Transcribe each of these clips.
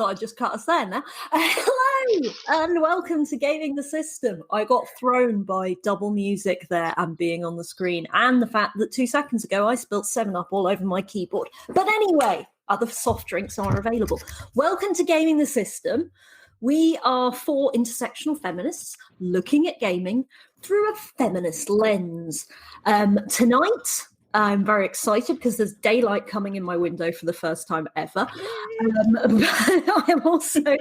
thought I'd just cut us there now. Hello and welcome to Gaming the System. I got thrown by double music there and being on the screen, and the fact that 2 seconds ago I spilled 7-Up all over my keyboard. But anyway, other soft drinks are available. Welcome to Gaming the System. We are 4 intersectional feminists looking at gaming through a feminist lens. Tonight, I'm very excited because there's daylight coming in my window for the first time ever. I am also,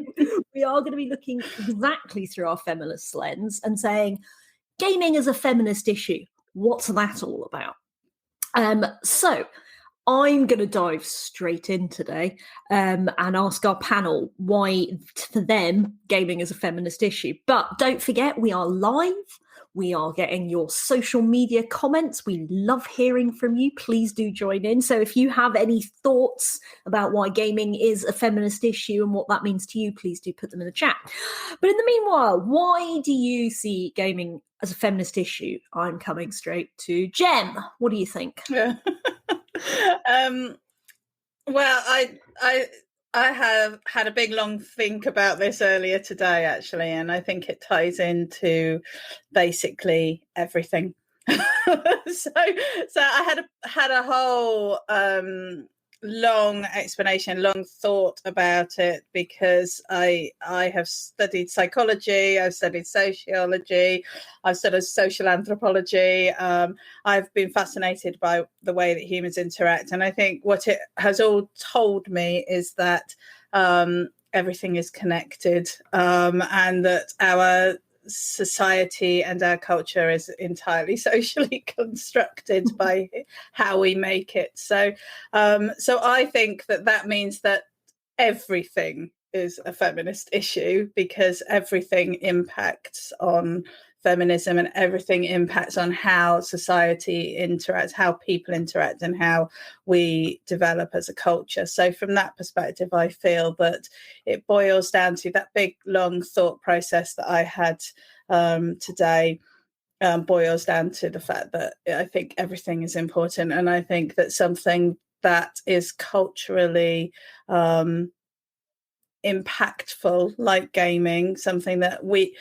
we are going to be looking exactly through our feminist lens and saying, gaming is a feminist issue. What's that all about? So I'm going to dive straight in today and ask our panel why, for them, gaming is a feminist issue. But don't forget, we are live. We are getting your social media comments. We love hearing from you. Please do join in. So if you have any thoughts about why gaming is a feminist issue and what that means to you, please do put them in the chat. But in the meanwhile, why do you see gaming as a feminist issue? I'm coming straight to Jem. What do you think? Yeah. Well, I have had a big long think about this earlier today, actually, and I think it ties into basically everything. So I had a whole long explanation, long thought about it, because I have studied psychology, I've studied sociology, I've studied social anthropology. I've been fascinated by the way that humans interact, and I think what it has all told me is that everything is connected, and that our society and our culture is entirely socially constructed by how we make it. So I think that means that everything is a feminist issue, because everything impacts on feminism and everything impacts on how society interacts, how people interact, and how we develop as a culture. So from that perspective, I feel that it boils down to that big, long thought process that I had today, boils down to the fact that I think everything is important. And I think that something that is culturally impactful, like gaming, something that we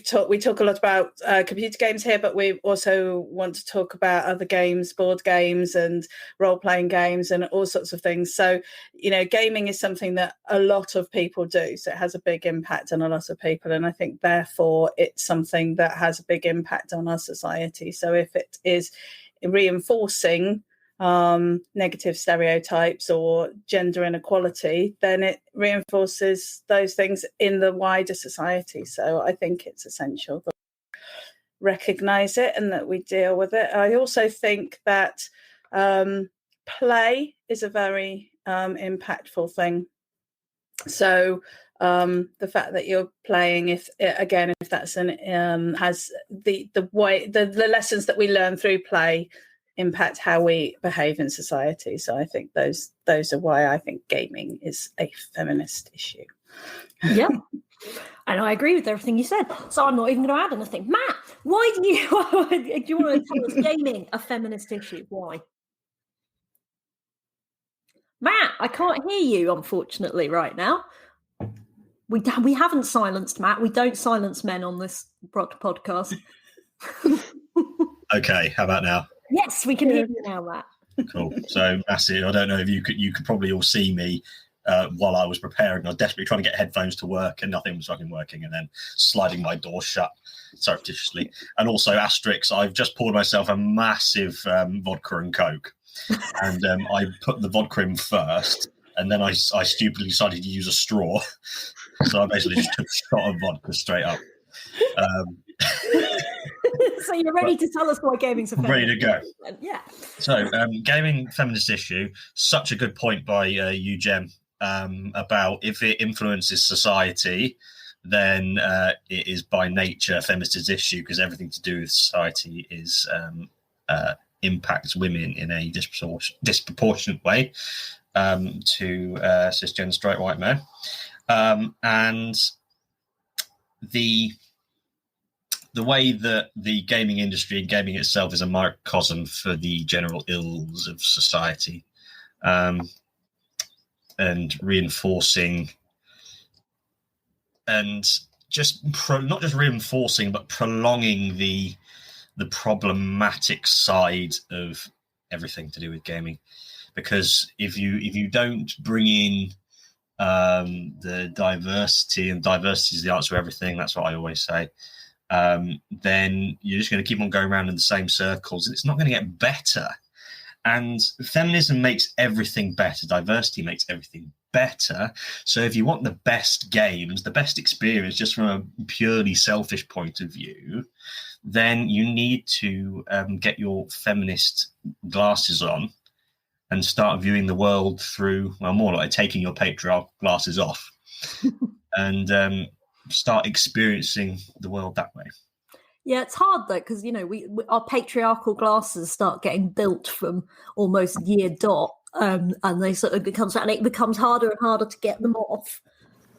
talk a lot about computer games here, but we also want to talk about other games, board games and role-playing games and all sorts of things. So, gaming is something that a lot of people do. So it has a big impact on a lot of people. And I think, therefore, it's something that has a big impact on our society. So if it is reinforcing negative stereotypes or gender inequality, then it reinforces those things in the wider society. So I think it's essential that we recognise it and that we deal with it. I also think that play is a very impactful thing. So the fact that you're playing, if that's has the lessons that we learn through play impact how we behave in society. So I think those are why I think gaming is a feminist issue. Yeah, and I agree with everything you said. So I'm not even going to add anything. Matt, why do you want to tell us gaming a feminist issue? Why? Matt, I can't hear you, unfortunately, right now. We haven't silenced Matt. We don't silence men on this podcast. Okay, how about now? Yes, we can hear you now, Matt. Cool. So, massive. I don't know if you could probably all see me while I was preparing. I was desperately trying to get headphones to work, and nothing was fucking working, and then sliding my door shut surreptitiously. And also, asterisk, I've just poured myself a massive vodka and Coke, and I put the vodka in first, and then I stupidly decided to use a straw. So I basically just took a shot of vodka straight up. So you're ready to tell us why gaming's a feminist ready to go. Yeah. So gaming feminist issue, such a good point by you, Jem, about if it influences society, then it is by nature a feminist issue, because everything to do with society is impacts women in a disproportionate way to cisgender straight white men. And the way that the gaming industry and gaming itself is a microcosm for the general ills of society. and reinforcing and not just reinforcing, but prolonging the problematic side of everything to do with gaming. Because if you don't bring in the diversity, and diversity is the answer to everything, that's what I always say, then you're just going to keep on going around in the same circles, and it's not going to get better. And feminism makes everything better. Diversity makes everything better. So if you want the best games, the best experience, just from a purely selfish point of view, then you need to get your feminist glasses on and start viewing the world through, well, more like taking your patriarchal glasses off and start experiencing the world that way. Yeah, it's hard though, because we our patriarchal glasses start getting built from almost year dot, and they sort of it becomes harder and harder to get them off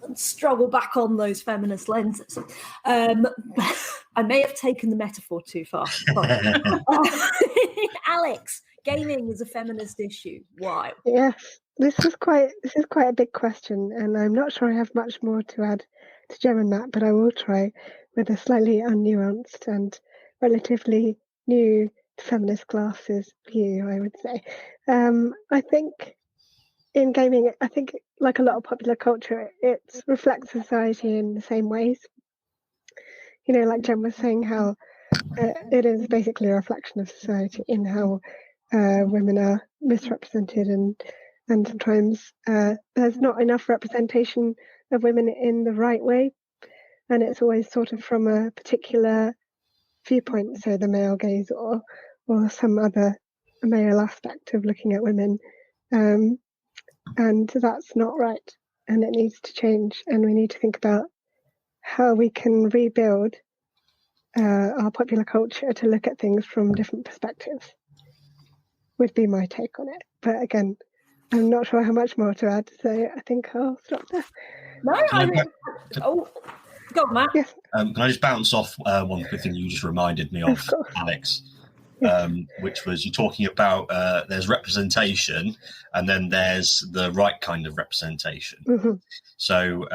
and struggle back on those feminist lenses. I may have taken the metaphor too far. Alex, gaming is a feminist issue. Why? Yes, this is quite a big question, and I'm not sure I have much more to add to Jem and Matt, but I will try with a slightly unnuanced and relatively new feminist glasses view, I would say. I think in gaming, like a lot of popular culture, it reflects society in the same ways. Like Jem was saying, how it is basically a reflection of society in how women are misrepresented, and sometimes there's not enough representation of women in the right way, and it's always sort of from a particular viewpoint, so the male gaze or some other male aspect of looking at women, and that's not right, and it needs to change, and we need to think about how we can rebuild our popular culture to look at things from different perspectives, would be my take on it. But again, I'm not sure how much more to add, so I think I'll stop there. Go on, Matt. Yes. Can I just bounce off one quick thing you just reminded me of Alex? Which was you talking about there's representation and then there's the right kind of representation. Mm-hmm. So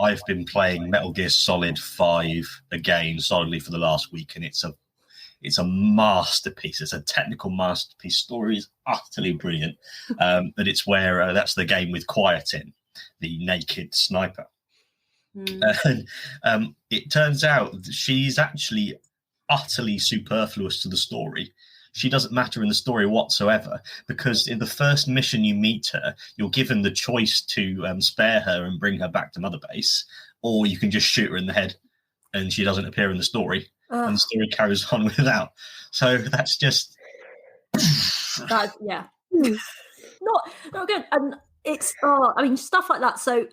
I've been playing Metal Gear Solid 5 again solidly for the last week, and it's a masterpiece. It's a technical masterpiece. Story is utterly brilliant. But it's where that's the game with Quiet in, the naked sniper. And it turns out that she's actually utterly superfluous to the story. She doesn't matter in the story whatsoever, because in the first mission you meet her, you're given the choice to spare her and bring her back to Mother Base, or you can just shoot her in the head and she doesn't appear in the story, and the story carries on without. So that's just not good. And it's stuff like that. So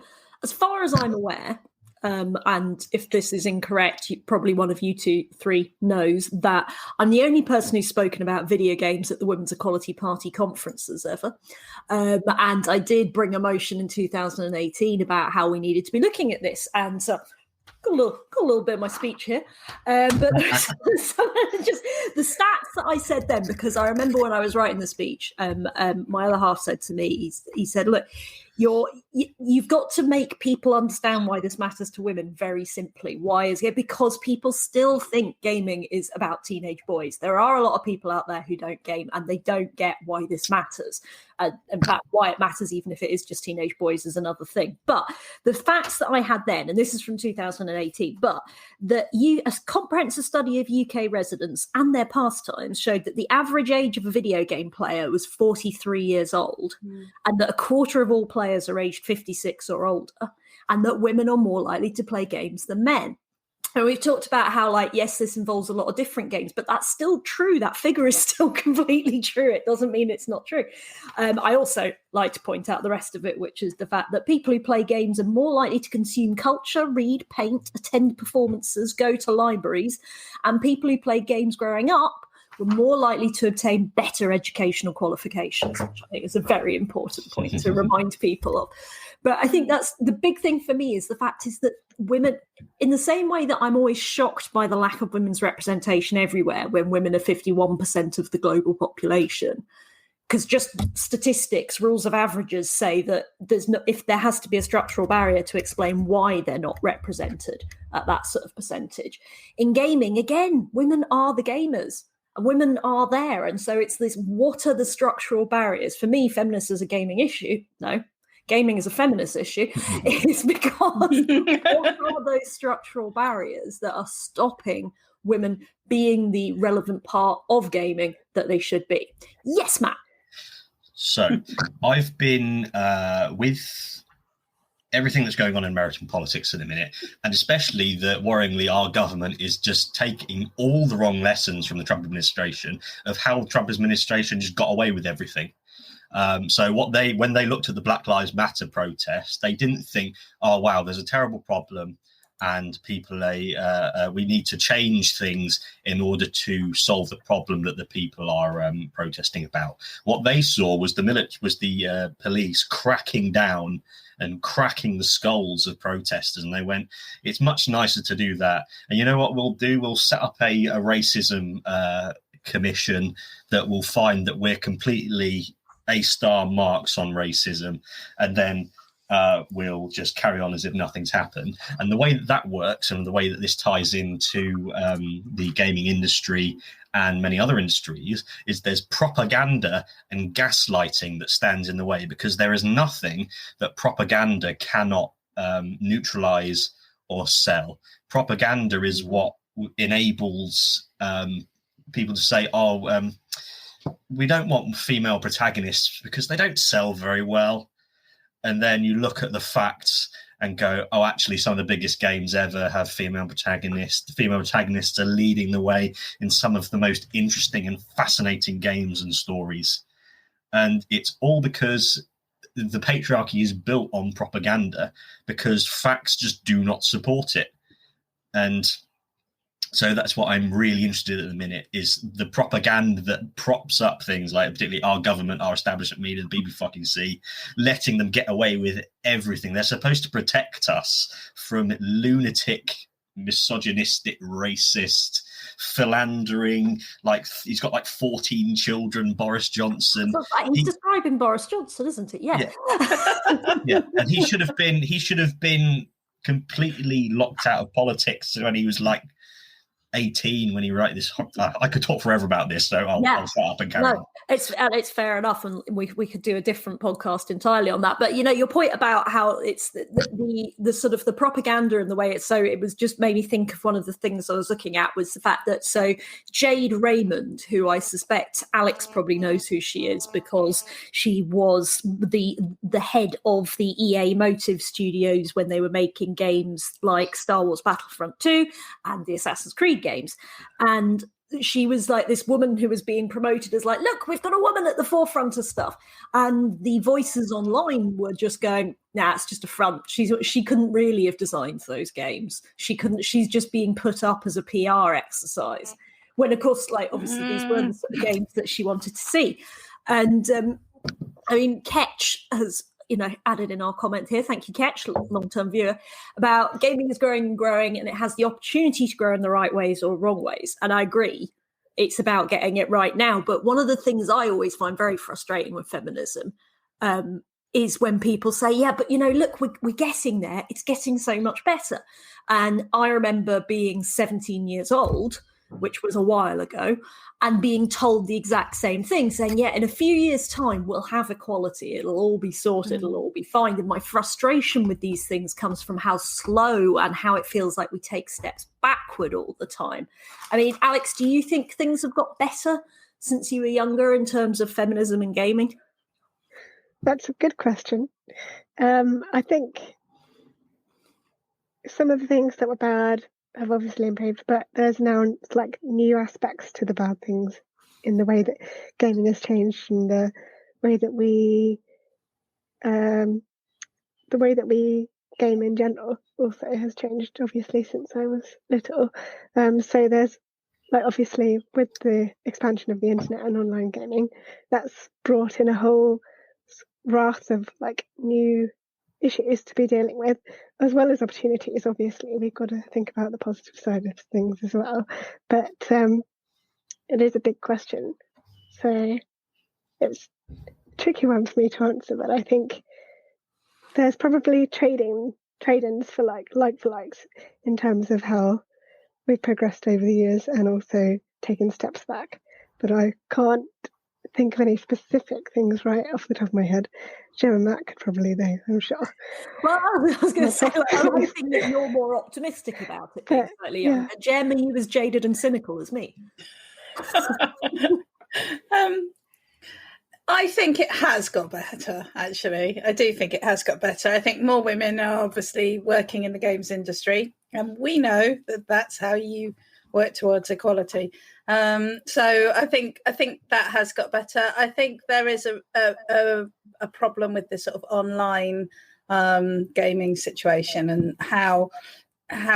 as far as I'm aware, and if this is incorrect, probably one of you three knows that I'm the only person who's spoken about video games at the Women's Equality Party conferences ever. And I did bring a motion in 2018 about how we needed to be looking at this. And got a little bit of my speech here. But just the stats that I said then, because I remember when I was writing the speech, my other half said to me, he said, look, you've got to make people understand why this matters to women very simply. Why is it? Because people still think gaming is about teenage boys. There are a lot of people out there who don't game, and they don't get why this matters. In fact, why it matters, even if it is just teenage boys, is another thing. But the facts that I had then, and this is from 2018, but that a comprehensive study of UK residents and their pastimes showed that the average age of a video game player was 43 years old, and that a quarter of all players are aged 56 or older, and that women are more likely to play games than men. And we've talked about how, yes, this involves a lot of different games, but that's still true. That figure is still completely true. It doesn't mean it's not true. I also like to point out the rest of it, which is the fact that people who play games are more likely to consume culture, read, paint, attend performances, go to libraries, and people who play games growing up were more likely to obtain better educational qualifications, which I think is a very important point to remind people of. But I think that's the big thing for me, is the fact is that women, in the same way that I'm always shocked by the lack of women's representation everywhere when women are 51% of the global population, because just statistics, rules of averages say that if there has to be a structural barrier to explain why they're not represented at that sort of percentage. In gaming, again, women are the gamers. And women are there. And so it's this, what are the structural barriers? For me, feminist is a gaming issue. No, gaming is a feminist issue. It's because what are those structural barriers that are stopping women being the relevant part of gaming that they should be? Yes, Matt. So I've been with everything that's going on in American politics at the minute, and especially that worryingly our government is just taking all the wrong lessons from the Trump administration of how the Trump administration just got away with everything. So when they looked at the Black Lives Matter protest, they didn't think, oh, wow, there's a terrible problem and people we need to change things in order to solve the problem that the people are protesting about. What they saw was the police cracking down and cracking the skulls of protesters, and they went, it's much nicer to do that. And you know what we'll do? We'll set up a racism commission that will find that we're completely A-star marks on racism, and then we'll just carry on as if nothing's happened. And the way that works, and the way that this ties into the gaming industry and many other industries, is there's propaganda and gaslighting that stands in the way, because there is nothing that propaganda cannot neutralize or sell. Propaganda is what enables people to say, we don't want female protagonists because they don't sell very well. And then you look at the facts and go, oh, actually, some of the biggest games ever have female protagonists. The female protagonists are leading the way in some of the most interesting and fascinating games and stories. And it's all because the patriarchy is built on propaganda, because facts just do not support it. And so that's what I'm really interested in at the minute, is the propaganda that props up things like particularly our government, our establishment media, the BBC, letting them get away with everything. They're supposed to protect us from lunatic, misogynistic, racist, philandering, like he's got like 14 children, Boris Johnson. He's describing Boris Johnson, isn't it? Yeah. Yeah. And he should have been completely locked out of politics when he was like 18 when he wrote this. I could talk forever about this, so I'll shut up and carry on. It's fair enough, and we could do a different podcast entirely on that. But your point about how it's the sort of the propaganda and the way it was just made me think of one of the things I was looking at was the fact that Jade Raymond, who I suspect Alex probably knows who she is because she was the head of the EA Motive Studios when they were making games like Star Wars Battlefront 2 and the Assassin's Creed games. And she was like this woman who was being promoted as like, look, we've got a woman at the forefront of stuff. And the voices online were just going, nah, it's just a front. She couldn't really have designed those games. She's just being put up as a PR exercise. When of course, like obviously these were the sort of games that she wanted to see. And I mean, Ketch has added in our comment here, thank you, Ketch, long-term viewer, about gaming is growing and growing, and it has the opportunity to grow in the right ways or wrong ways. And I agree, it's about getting it right now. But one of the things I always find very frustrating with feminism is when people say, yeah, but look, we're getting there. It's getting so much better. And I remember being 17 years old, which was a while ago, and being told the exact same thing, saying, yeah, in a few years' time, we'll have equality. It'll all be sorted. It'll all be fine. And my frustration with these things comes from how slow and how it feels like we take steps backward all the time. I mean, Alex, do you think things have got better since you were younger in terms of feminism and gaming? That's a good question. I think some of the things that were bad have obviously improved, but there's now like new aspects to the bad things in the way that gaming has changed, and the way that we game in general also has changed obviously since I was little. So there's like obviously with the expansion of the internet and online gaming, that's brought in a whole raft of like new issues to be dealing with, as well as opportunities. Obviously we've got to think about the positive side of things as well, but it is a big question. So it's a tricky one for me to answer, but I think there's probably trade-ins for like for likes in terms of how we've progressed over the years and also taken steps back. But I can't think of any specific things right off the top of my head. Jem and Matt could probably, though, I'm sure. Well, I was going to say, I'm hoping that you're more optimistic about it being slightly younger. Jem, are you as jaded and cynical as me? I think it has got better, actually. I do think it has got better. I think more women are obviously working in the games industry, and we know that that's how you work towards equality. So I think that has got better. I think there is a problem with this sort of online gaming situation and how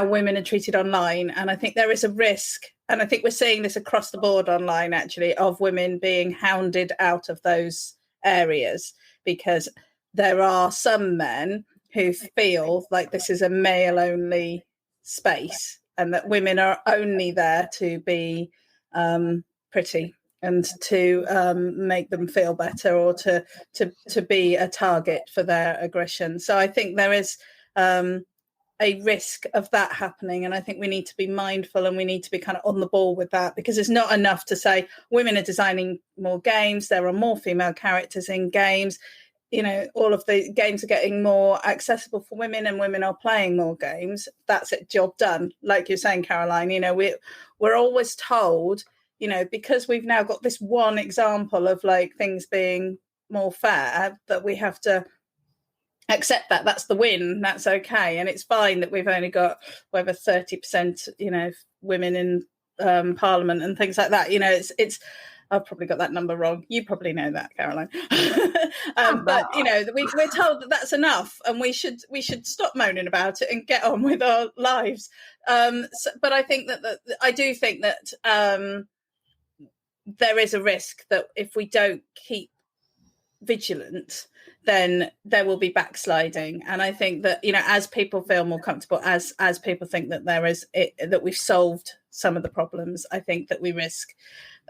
women are treated online. And I think there is a risk, and I think we're seeing this across the board online, actually, of women being hounded out of those areas because there are some men who feel like this is a male-only space and that women are only there to be pretty and to make them feel better or to be a target for their aggression. So I think there is a risk of that happening, and I think we need to be mindful and we need to be kind of on the ball with that, because it's not enough to say women are designing more games, there are more female characters in games, all of the games are getting more accessible for women and women are playing more games. That's it, job done. Like you're saying, Caroline, we're always told, because we've now got this one example of like things being more fair, that we have to accept that that's the win, that's okay, and it's fine that we've only got whether 30% women in parliament and things like that. It's I've probably got that number wrong, you probably know that, Caroline. But we're told that that's enough and we should stop moaning about it and get on with our lives. But I think that I do think that there is a risk that if we don't keep vigilant, then there will be backsliding. And I think that as people feel more comfortable, as people think that that we've solved some of the problems, I think that we risk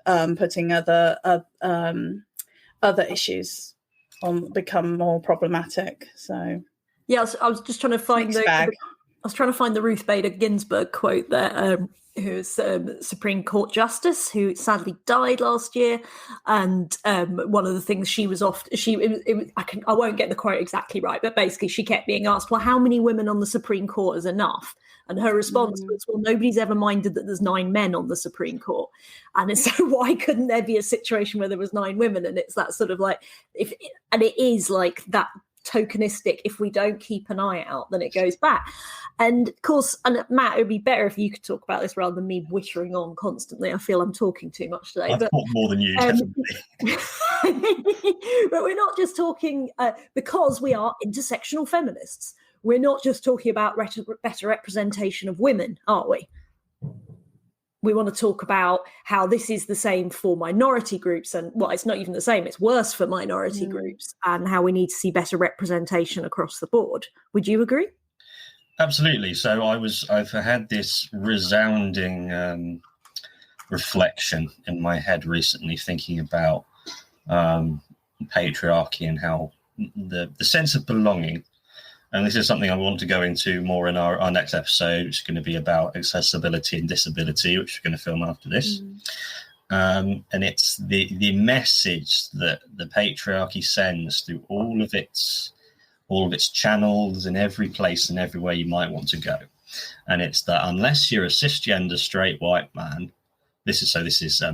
putting other issues on become more problematic. So I was just trying to find the Ruth Bader Ginsburg quote there, who's Supreme Court Justice, who sadly died last year. And one of the things she was I won't get the quote exactly right, but basically she kept being asked, well, how many women on the Supreme Court is enough? And her response was, well, nobody's ever minded that there's 9 men on the Supreme Court. And so why couldn't there be a situation where there was 9 women? And it's that sort of like, and it is like that tokenistic, if we don't keep an eye out, then it goes back. And of course, and Matt, it would be better if you could talk about this rather than me whittering on constantly. I feel I'm talking too much today. I've talked more than you, definitely. But we're not just talking, because we are intersectional feminists, we're not just talking about better representation of women, are we? We want to talk about how this is the same for minority groups, and it's not even the same, it's worse for minority groups, and how we need to see better representation across the board. Would you agree? Absolutely. So I've had this resounding reflection in my head recently, thinking about patriarchy and how the sense of belonging. And this is something I want to go into more in our next episode, which is going to be about accessibility and disability, which we're going to film after this. And it's the message that the patriarchy sends through all of its channels in every place and everywhere you might want to go. And it's that unless you're a cisgender straight white man, this is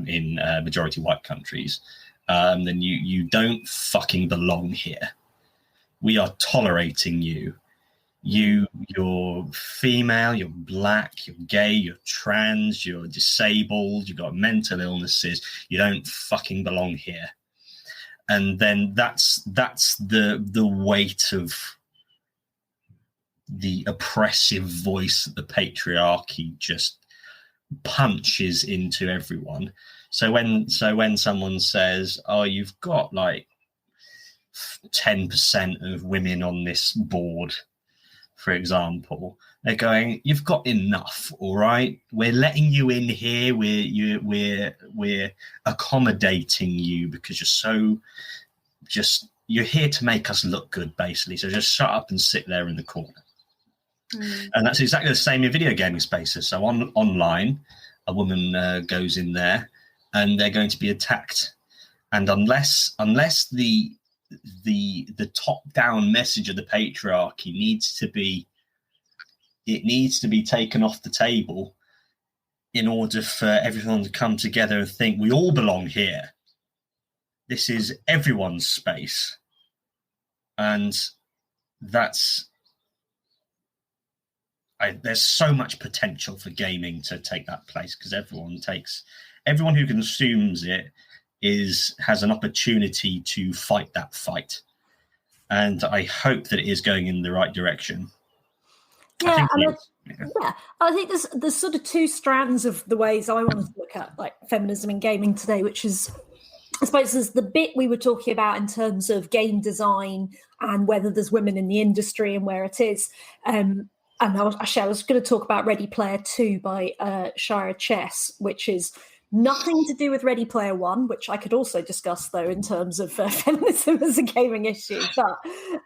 in majority white countries, then you don't fucking belong here. We are tolerating you. You're female, you're black, you're gay, you're trans, you're disabled, you've got mental illnesses. You don't fucking belong here. And then that's the weight of the oppressive voice that the patriarchy just punches into everyone. So when someone says, "Oh, you've got like 10% of women on this board," for example, they're going, "You've got enough, all right? We're letting you in here. We're accommodating you because you're here to make us look good, basically. So just shut up and sit there in the corner." And that's exactly the same in video gaming spaces. So online, a woman goes in there, and they're going to be attacked. And unless the top-down message of the patriarchy needs to be taken off the table in order for everyone to come together and think we all belong here. This is everyone's space. And there's so much potential for gaming to take that place, because everyone who consumes it has an opportunity to fight that fight. And I hope that it is going in the right direction. Yeah, I think there's sort of two strands of the ways I want to look at like feminism in gaming today, which is, I suppose, there's the bit we were talking about in terms of game design and whether there's women in the industry and where it is. And I was going to talk about Ready Player 2 by Shira Chess, which is nothing to do with Ready Player 1, which I could also discuss, though, in terms of feminism as a gaming issue. But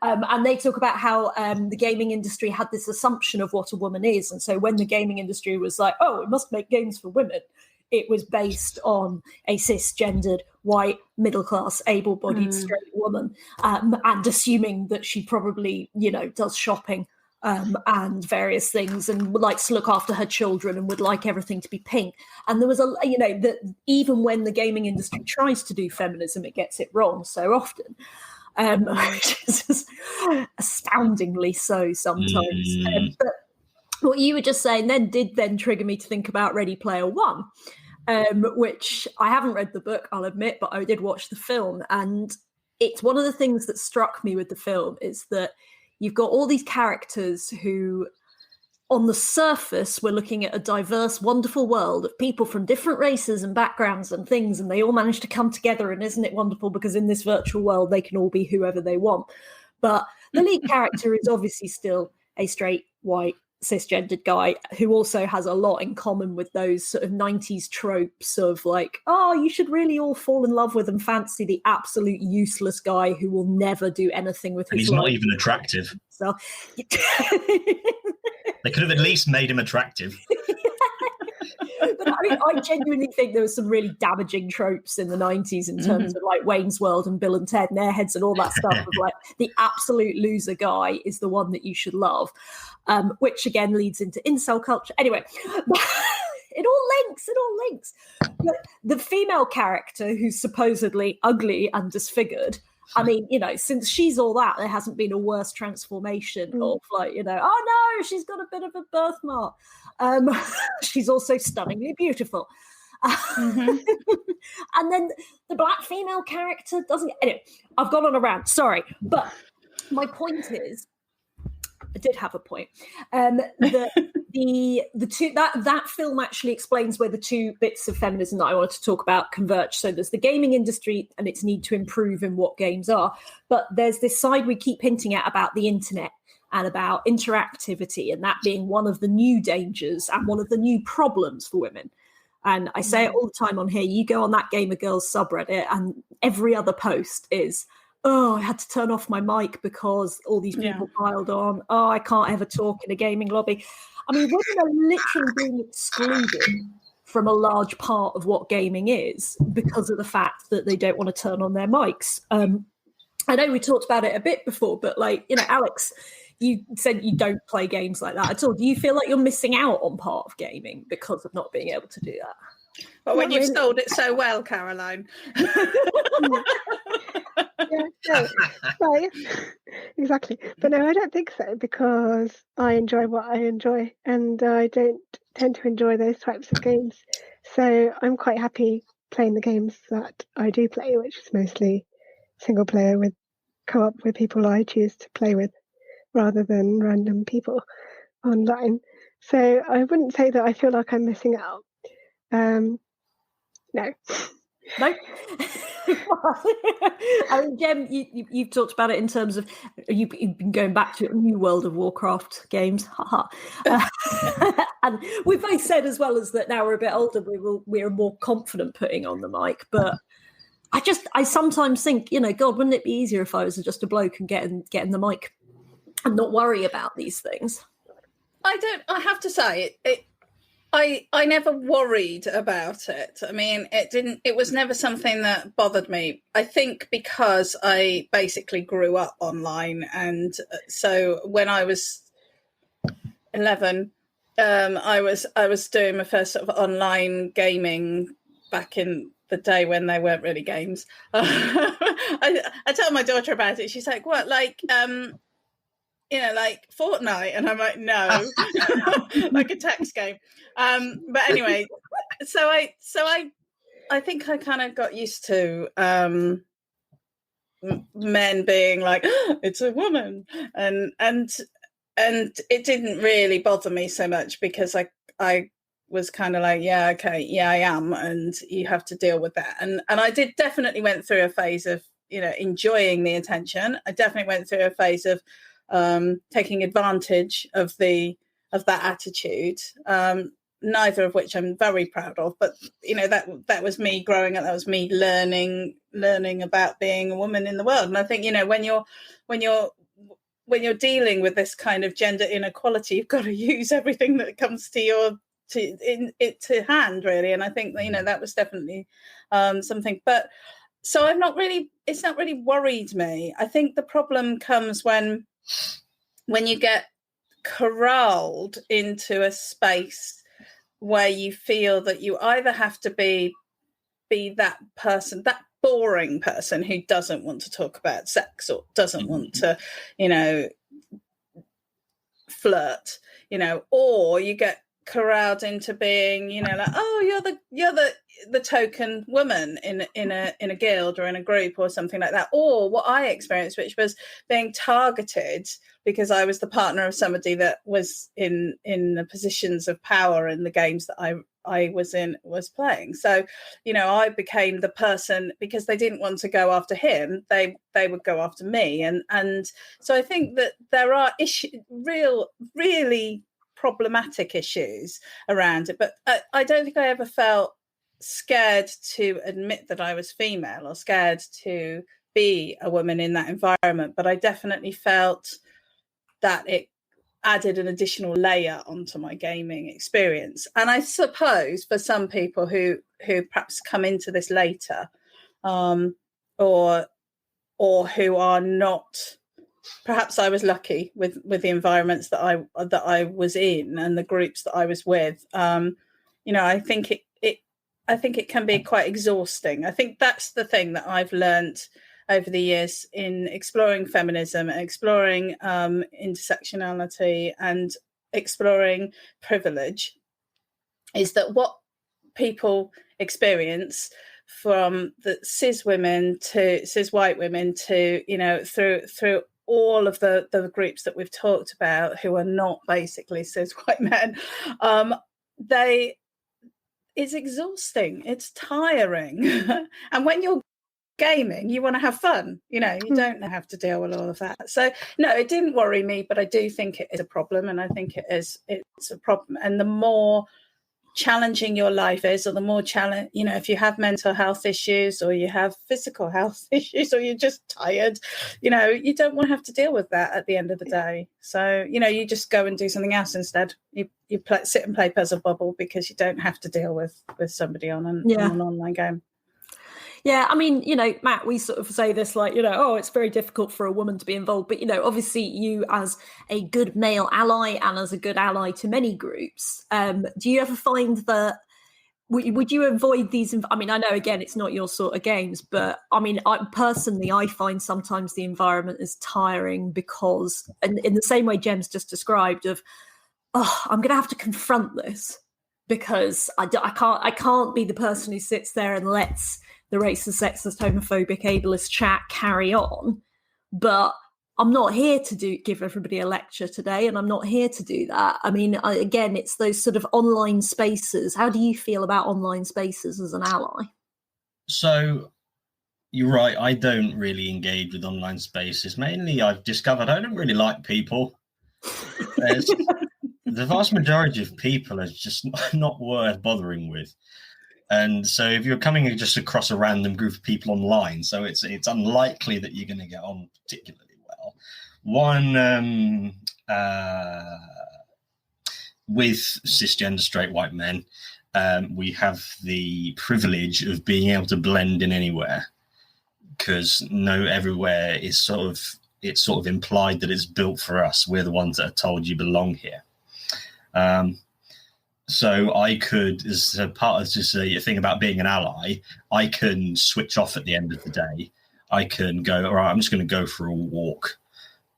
and they talk about how the gaming industry had this assumption of what a woman is. And so when the gaming industry was like, oh, it must make games for women, it was based on a cisgendered, white, middle-class, able-bodied, straight woman, and assuming that she probably, does shopping and various things and likes to look after her children and would like everything to be pink. And there was that even when the gaming industry tries to do feminism, it gets it wrong so often, which is just astoundingly so sometimes. But what you were just saying then trigger me to think about Ready Player One, which I haven't read the book, I'll admit, but I did watch the film. And it's one of the things that struck me with the film is that you've got all these characters who, on the surface, we're looking at a diverse, wonderful world of people from different races and backgrounds and things, and they all manage to come together. And isn't it wonderful? Because in this virtual world, they can all be whoever they want. But the lead character is obviously still a straight, white, cisgendered guy who also has a lot in common with those sort of 90s tropes of like, oh, you should really all fall in love with and fancy the absolute useless guy who will never do anything with his life. And he's not even attractive. So they could have at least made him attractive. But I genuinely think there was some really damaging tropes in the 90s in terms of like Wayne's World and Bill and Ted and Airheads and all that stuff of like the absolute loser guy is the one that you should love, which again leads into incel culture. Anyway, it all links. But the female character who's supposedly ugly and disfigured, I mean, since she's all that, there hasn't been a worse transformation of like, oh no, she's got a bit of a birthmark. She's also stunningly beautiful. And then the black female character doesn't. Anyway, I've gone on a rant. Sorry, but my point is, I did have a point. The two that film actually explains where the two bits of feminism that I wanted to talk about converge. So there's the gaming industry and its need to improve in what games are, but there's this side we keep hinting at about the internet and about interactivity, and that being one of the new dangers and one of the new problems for women. And I say it all the time on here. You go on that Gamer Girls subreddit, and every other post is, oh, I had to turn off my mic because all these people piled on. Oh, I can't ever talk in a gaming lobby. I mean, women are literally being excluded from a large part of what gaming is because of the fact that they don't want to turn on their mics. I know we talked about it a bit before, but like, Alex, you said you don't play games like that at all. Do you feel like you're missing out on part of gaming because of not being able to do that? Well, when you've sold it so well, Caroline. Right. Exactly. But no, I don't think so, because I enjoy what I enjoy, and I don't tend to enjoy those types of games. So I'm quite happy playing the games that I do play, which is mostly single player with co-op with people I choose to play with rather than random people online. So I wouldn't say that I feel like I'm missing out. No. No. I mean, Jem, you've talked about it in terms of you've been going back to new World of Warcraft games, and we've both said as well as that now we're a bit older, we're more confident putting on the mic. But I sometimes think, God, wouldn't it be easier if I was just a bloke and getting the mic and not worry about these things? I have to say I never worried about it. I mean, it was never something that bothered me. I think because I basically grew up online. And so when I was 11, I was doing my first sort of online gaming back in the day when they weren't really games. I tell my daughter about it. She's like, what, like, like Fortnite? And I'm like, no, like a text game. But anyway, so I think I kind of got used to men being like, oh, it's a woman, and it didn't really bother me so much because I was kind of like, yeah, okay, yeah, I am, and you have to deal with that. And I definitely went through a phase of enjoying the attention. I definitely went through a phase of taking advantage of that attitude, neither of which I'm very proud of, but that was me growing up. That was me learning about being a woman in the world. And I think when you're dealing with this kind of gender inequality, you've got to use everything that comes to hand, really. And I think that was definitely something. But so it's not really worried me. I think the problem comes when you get corralled into a space where you feel that you either have to be that person, that boring person who doesn't want to talk about sex or doesn't want to, flirt, or you get corralled into being, like, oh, you're the token woman in a guild or in a group or something like that. Or what I experienced, which was being targeted because I was the partner of somebody that was in the positions of power in the games that I was playing. So, I became the person because they didn't want to go after him. They would go after me. And so I think that there are really problematic issues around it. But I don't think I ever felt scared to admit that I was female or scared to be a woman in that environment. But I definitely felt that it added an additional layer onto my gaming experience. And I suppose for some people who perhaps come into this later, or who are not, perhaps I was lucky with the environments that I was in and the groups that I was with. I think it can be quite exhausting. I think that's the thing that I've learned over the years in exploring feminism and exploring intersectionality and exploring privilege, is that what people experience, from the cis women to cis white women to through all of the groups that we've talked about who are not basically cis white men, it's exhausting, it's tiring. And when you're gaming, you want to have fun, you don't have to deal with all of that. So no, it didn't worry me, but I do think it is a problem, and I think it's a problem. And the more challenging your life is, or the more challenge, if you have mental health issues or you have physical health issues or you're just tired, you don't want to have to deal with that at the end of the day. So you just go and do something else instead. You sit and play Puzzle Bobble because you don't have to deal with somebody on an online game. Yeah, I mean, Matt, we sort of say this like, it's very difficult for a woman to be involved. But, obviously you as a good male ally and as a good ally to many groups, do you ever find that, would you avoid these? I mean, I know, again, it's not your sort of games, but I mean, I find sometimes the environment is tiring because, and in the same way Jem's just described of, I'm going to have to confront this because I can't be the person who sits there and lets the racist, sexist, homophobic, ableist chat carry on. But I'm not here to give everybody a lecture today, and I'm not here to do that. I mean, again, it's those sort of online spaces. How do you feel about online spaces as an ally? So you're right. I don't really engage with online spaces. Mainly, I've discovered I don't really like people. The vast majority of people are just not worth bothering with. And so if you're coming just across a random group of people online, so it's unlikely that you're going to get on particularly well. One, with cisgender straight white men, we have the privilege of being able to blend in anywhere, because everywhere is sort of implied that it's built for us. We're the ones that are told you belong here. So I could, as a part of just a thing about being an ally, I can switch off at the end of the day. I can go, all right, I'm just going to go for a walk,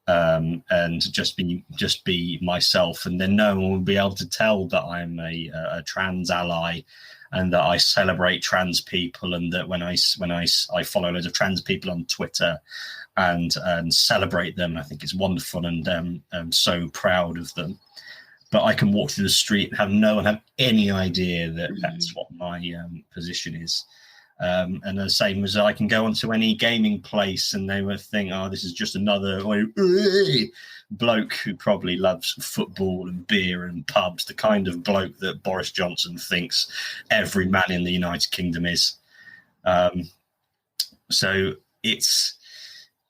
and just be myself, and then no one will be able to tell that I'm a trans ally, and that I celebrate trans people, and that when I follow loads of trans people on Twitter, and celebrate them. I think it's wonderful, and I'm so proud of them. But I can walk through the street and have no one have any idea that that's what my position is. And the same as I can go onto any gaming place and they would think, oh, this is just another bloke who probably loves football and beer and pubs, the kind of bloke that Boris Johnson thinks every man in the United Kingdom is. So it's,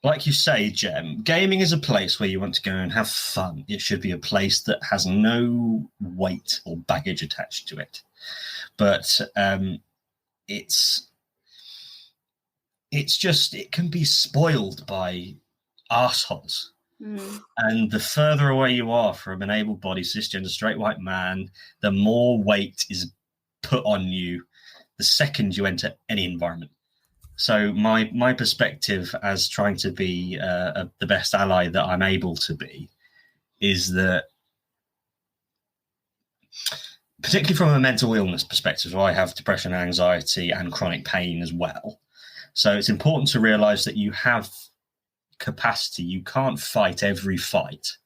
like you say, Jem, gaming is a place where you want to go and have fun. It should be a place that has no weight or baggage attached to it. But it's just, it can be spoiled by arseholes. And the further away you are from an able-bodied cisgender straight white man, the more weight is put on you the second you enter any environment. So my perspective as trying to be the best ally that I'm able to be is that, particularly from a mental illness perspective, I have depression, anxiety, and chronic pain as well. So it's important to realize that you have capacity. You can't fight every fight.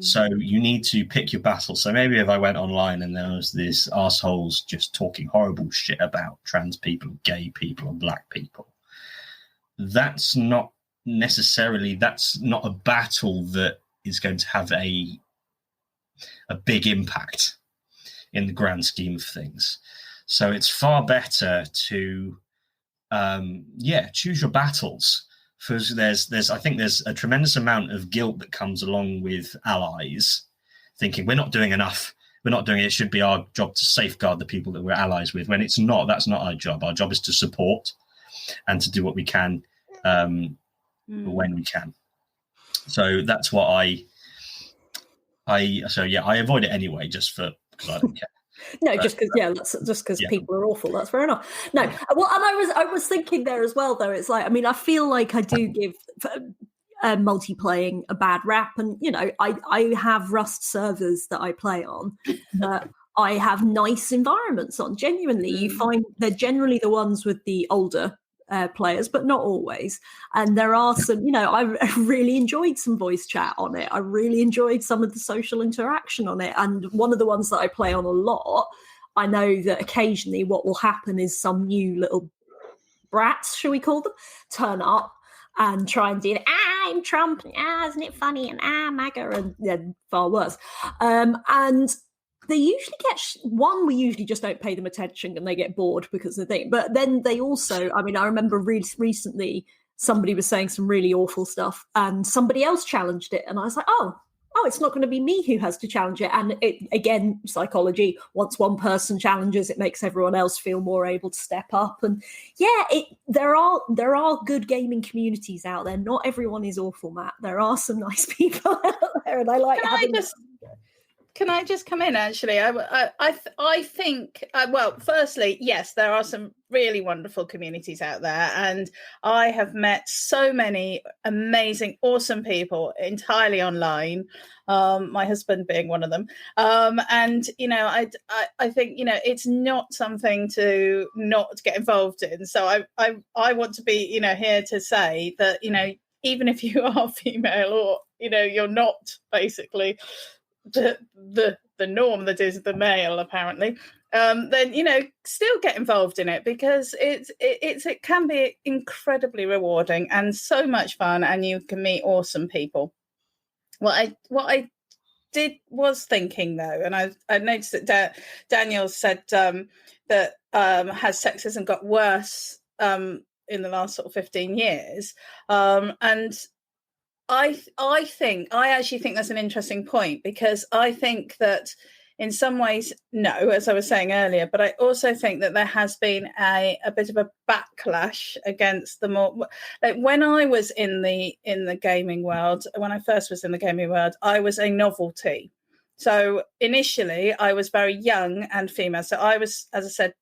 So you need to pick your battles. So maybe if I went online and there was this assholes just talking horrible shit about trans people, gay people, and black people, that's not a battle that is going to have a big impact in the grand scheme of things. So it's far better to choose your battles. Because I think there's a tremendous amount of guilt that comes along with allies, thinking we're not doing enough. We're not doing it. It should be our job to safeguard the people that we're allies with. When it's not, that's not our job. Our job is to support and to do what we can when we can. So that's what I avoid it anyway, just because I don't care. No, just because people are awful. That's fair enough. No, well, and I was thinking there as well, though. It's like, I mean, I feel like I do give multiplaying a bad rap, and I have Rust servers that I play on that I have nice environments on. Genuinely, you find they're generally the ones with the older players, but not always. And there are some, I really enjoyed some voice chat on it. I really enjoyed some of the social interaction on it. And one of the ones that I play on a lot, I know that occasionally what will happen is some new little brats, shall we call them, turn up and try and do I'm Trump, isn't it funny, and MAGA, and far worse. And they usually we usually just don't pay them attention and they get bored because of the thing. But then they also, I mean, I remember recently somebody was saying some really awful stuff and somebody else challenged it. And I was like, oh, it's not going to be me who has to challenge it. And it, again, psychology, once one person challenges, it makes everyone else feel more able to step up. And there are good gaming communities out there. Not everyone is awful, Matt. There are some nice people out there, and I like Can I just come in, actually? I think, well, firstly, yes, there are some really wonderful communities out there. And I have met so many amazing, awesome people entirely online, my husband being one of them. And, I think, it's not something to not get involved in. So I want to be, here to say that, even if you are female or, you're not basically the norm that is the male, apparently, then still get involved in it, because it can be incredibly rewarding and so much fun, and you can meet awesome people. What I was thinking though, and I noticed that Daniel said that has sexism got worse in the last sort of 15 years, and I actually think that's an interesting point, because I think that in some ways, no, as I was saying earlier, but I also think that there has been a bit of a backlash against the more, like when I was in the gaming world, when I first was in the gaming world, I was a novelty. So initially I was very young and female. So I was, as I said,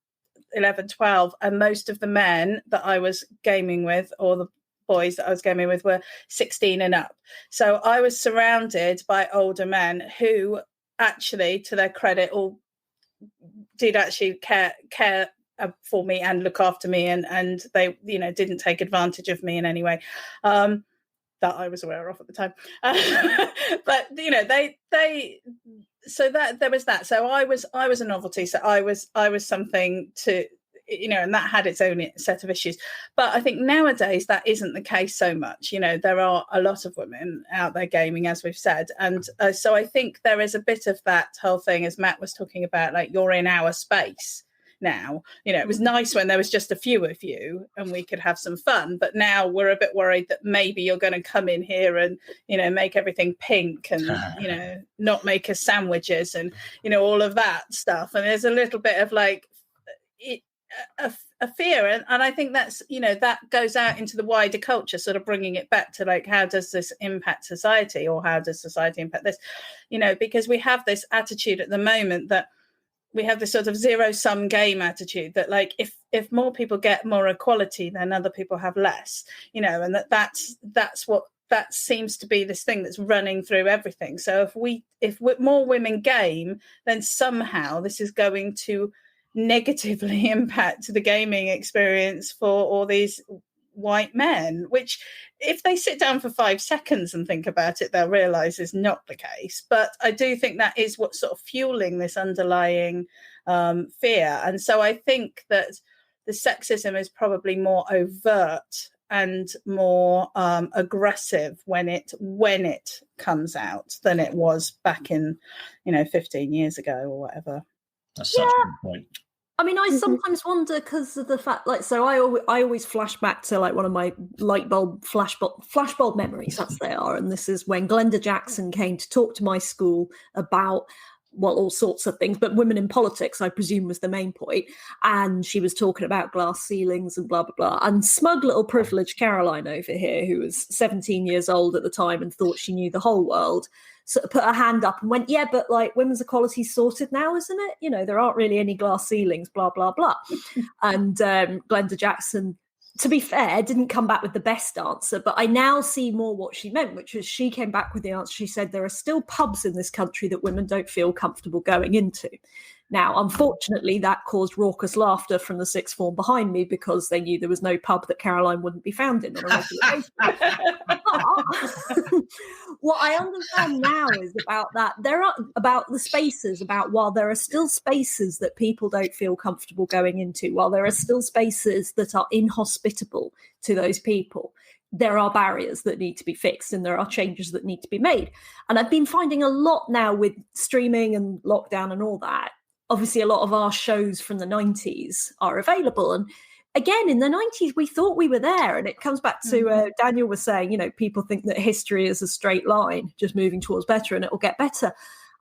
11, 12, and most of the men that I was gaming with, or the boys that I was gaming with, were 16 and up. So I was surrounded by older men who actually, to their credit, all did actually care for me and look after me, and they didn't take advantage of me in any way that I was aware of at the time. But they so that there was that. So I was a novelty. So I was something to, and that had its own set of issues. But I think nowadays that isn't the case so much. There are a lot of women out there gaming, as we've said. And so I think there is a bit of that whole thing, as Matt was talking about, like, you're in our space now. It was nice when there was just a few of you and we could have some fun. But now we're a bit worried that maybe you're going to come in here and, make everything pink and, not make us sandwiches and, all of that stuff. And there's a little bit of like, a fear, and I think that's that goes out into the wider culture, sort of bringing it back to like, how does this impact society, or how does society impact this, because we have this attitude at the moment that we have this sort of zero-sum game attitude, that like if more people get more equality, then other people have less, and that's what that seems to be this thing that's running through everything. So if more women game, then somehow this is going to negatively impact the gaming experience for all these white men, which, if they sit down for 5 seconds and think about it, they'll realize is not the case. But I do think that is what's sort of fueling this underlying fear. And so I think that the sexism is probably more overt and more aggressive when it comes out than it was back in 15 years ago or whatever. That's such a good point. I mean, I sometimes wonder, because of the fact, like, so I always flash back to like one of my flashbulb memories, as they are, and this is when Glenda Jackson came to talk to my school about, well, all sorts of things, but women in politics, I presume, was the main point. And she was talking about glass ceilings and blah, blah, blah. And smug little privileged Caroline over here, who was 17 years old at the time and thought she knew the whole world, sort of put her hand up and went, yeah, but like, women's equality's sorted now, isn't it? There aren't really any glass ceilings, blah, blah, blah. And Glenda Jackson, to be fair, didn't come back with the best answer, but I now see more what she meant, which was she came back with the answer. She said there are still pubs in this country that women don't feel comfortable going into. Now, unfortunately, that caused raucous laughter from the sixth form behind me, because they knew there was no pub that Caroline wouldn't be found in on a regular basis. What I understand now is about that. There are about the spaces, about while there are still spaces that people don't feel comfortable going into, while there are still spaces that are inhospitable to those people, there are barriers that need to be fixed and there are changes that need to be made. And I've been finding a lot now with streaming and lockdown and all that. Obviously, a lot of our shows from the 90s are available. And again, in the 90s, we thought we were there. And it comes back to Daniel was saying, people think that history is a straight line, just moving towards better and it will get better.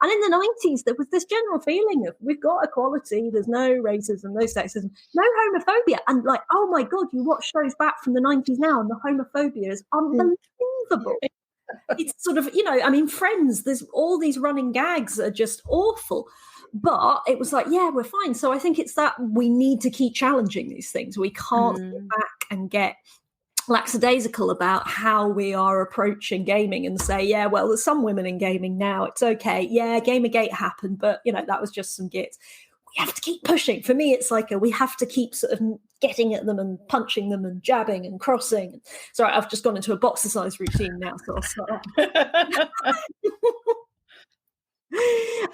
And in the 90s, there was this general feeling of, we've got equality, there's no racism, no sexism, no homophobia. And like, oh my God, you watch shows back from the 90s now and the homophobia is unbelievable. It's sort of, Friends, there's all these running gags that are just awful. But it was like, yeah, we're fine. So I think it's that we need to keep challenging these things. We can't sit back and get lackadaisical about how we are approaching gaming and say, yeah, well, there's some women in gaming now. It's okay. Yeah, Gamergate happened, but, that was just some gits. We have to keep pushing. For me, it's like we have to keep sort of getting at them and punching them and jabbing and crossing. Sorry, I've just gone into a boxercise routine now, so I'll start.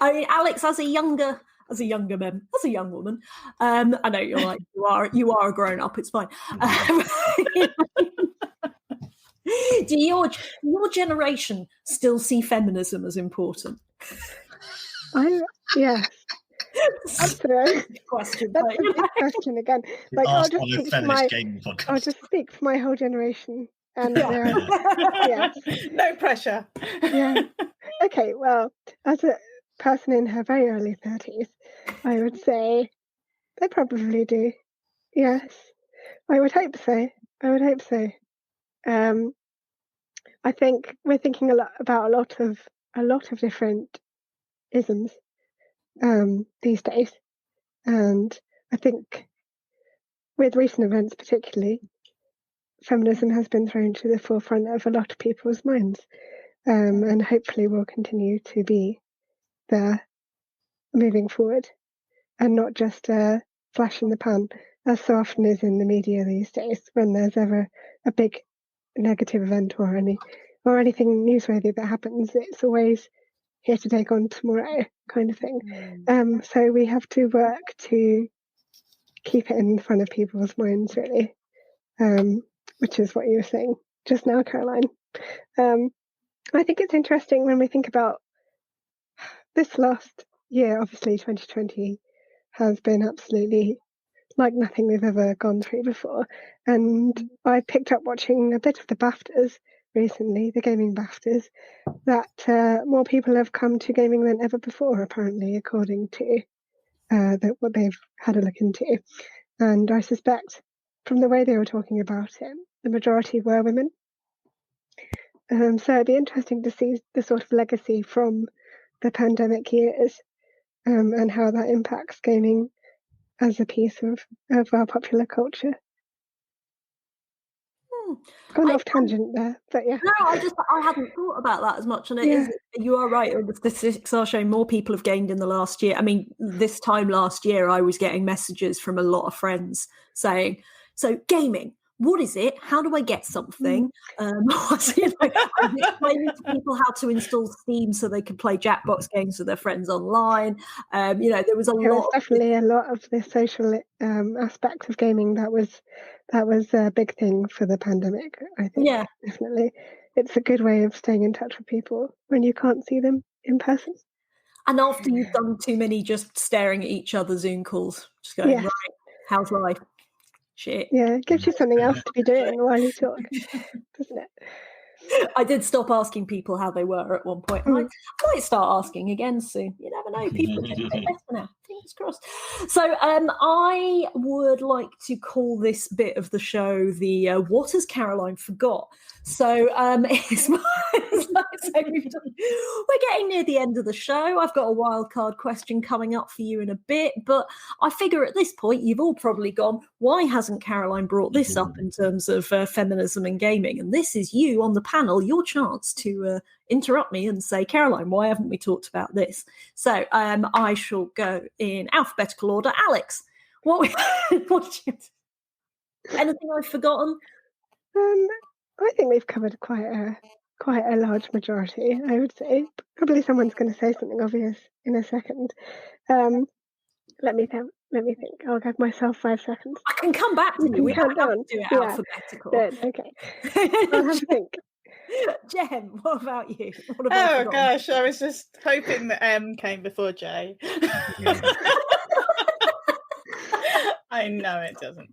I mean, Alex, as a younger as a young woman. I know you're like, you are a grown up. It's fine. Do your generation still see feminism as important? Yes. That's a question. That's a big question again. Like, I'll just speak for my whole generation. And yes. No pressure. Yeah. Okay, well, as a person in her very early 30s, I would say they probably do. Yes. I would hope so. I think we're thinking a lot about a lot of different isms these days. And I think with recent events particularly, feminism has been thrown to the forefront of a lot of people's minds, and hopefully will continue to be there moving forward, and not just a flash in the pan, as so often is in the media these days. When there's ever a big negative event or anything newsworthy that happens, it's always here to take on tomorrow kind of thing. So we have to work to keep it in front of people's minds, really, which is what you were saying just now, Caroline. I think it's interesting when we think about this last year. Obviously 2020 has been absolutely like nothing we've ever gone through before, and I picked up watching a bit of the BAFTAs recently, the gaming BAFTAs, that more people have come to gaming than ever before, apparently, according to what they've had a look into. And I suspect from the way they were talking about it, the majority were women. So it'd be interesting to see the sort of legacy from the pandemic years, and how that impacts gaming as a piece of our popular culture. Gone off tangent there, but yeah. No, I hadn't thought about that as much, and you are right. The statistics are showing more people have gained in the last year. I mean, this time last year, I was getting messages from a lot of friends saying, "So gaming, what is it? How do I get something?" I'm explaining to people how to install Steam so they can play Jackbox games with their friends online. There was definitely a lot of the social aspect of gaming that was a big thing for the pandemic. I think, definitely, it's a good way of staying in touch with people when you can't see them in person. And after you've done too many just staring at each other Zoom calls, just going, right, how's life? Shit. Yeah, it gives you something else to be doing while you talk, doesn't it? I did stop asking people how they were at one point. I might start asking again soon. You never know. People are getting better now. Fingers crossed. So I would like to call this bit of the show the What Has Caroline Forgot? So we're getting near the end of the show. I've got a wild card question coming up for you in a bit, but I figure at this point you've all probably gone, why hasn't Caroline brought this up in terms of feminism and gaming? And this is you on the panel, your chance to interrupt me and say, Caroline, why haven't we talked about this? So I shall go in alphabetical order. Alex, what anything I've forgotten? I think we've covered quite a large majority, I would say. Probably someone's going to say something obvious in a second. Let me think. I'll give myself 5 seconds. I can come back to you. We don't have to do it alphabetical. Good, okay. I'll have to think. Jem, what about you? Gosh, I was just hoping that M came before J. I know it doesn't.